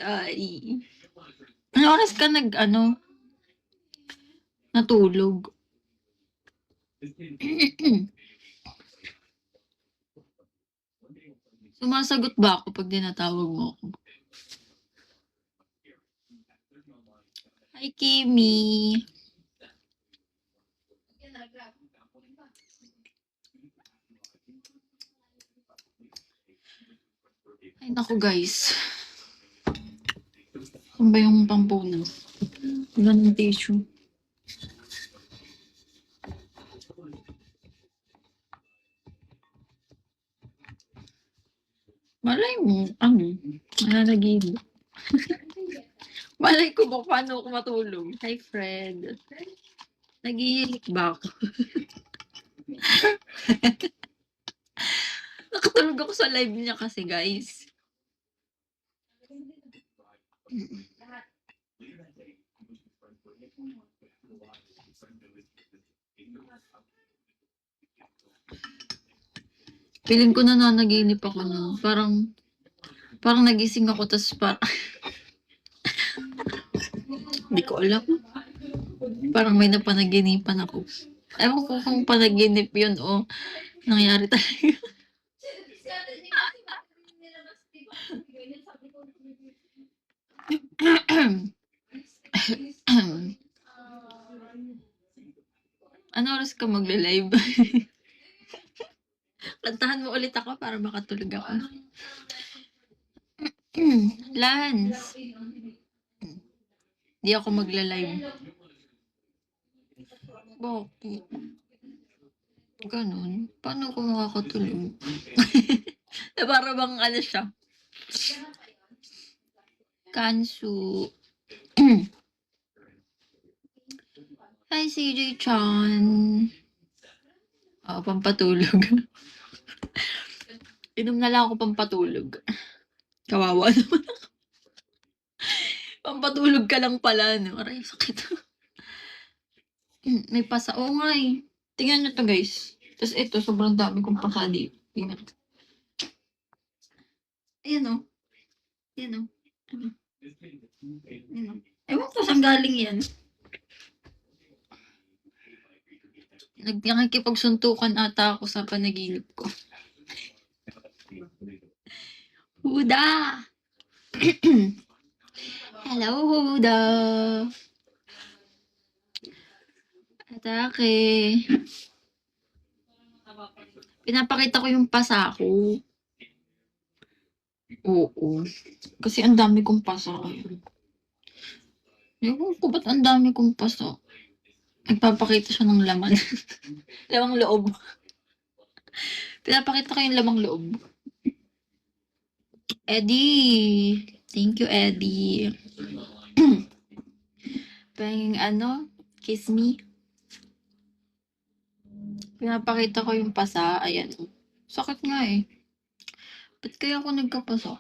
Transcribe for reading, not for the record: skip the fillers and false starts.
Sorry. Anong oras ka natulog? Sumasagot ba ako 'pag tinatawag mo ako? Hi, Kimmy. Ay naku guys. Saan ba yung pampunas? Wala ng tissue. Malay mo, nananagilip. Malay ko ba paano ako matulog? Hi, Fred. Naghihilik ba ako? Nakatulog ako sa live niya kasi, guys. Feeling ko nananaginip ako nun. Parang nagising ako tas hindi ko alam. Parang may napanaginipan ako. Ewan ko kung panaginip yun o nangyari talaga. Ano oras ka magle-live? Kantahan mo ulit ako para makatulog ako. Lance. Di ako magla-live. Bakit? Ganun? Paano ako makakatulog? Para bang siya? Kansu. Hi, CJ Chan. Pampatulog. Inom na lang ako pampatulog. Kawawa naman ako. Pampatulog ka lang pala, no? Aray, sakit. May pasa. Oo nga eh. Tingnan nyo to, guys. Tapos ito, sobrang dami kong pasa dito. Tingnan. Ayan o. Ayan o. Ayan o. Ewan ko saan galing yan. Nakikipagsuntukan ata ako sa panaginip ko. Huda! Hello, Huda! Atake. Pinapakita ko yung pasa ko. Oo. Kasi ang dami kong pasa. Ewan ko ba't ang dami kong pasa. Nagpapakita siya ng laman. Lamang loob. Pinapakita ko yung lamang loob. Eddie. Thank you, Eddie. Pahinging kiss me. Pinapakita ko yung pasa. Ayan. Sakit nga eh. Ba't kaya ako nagkapasa?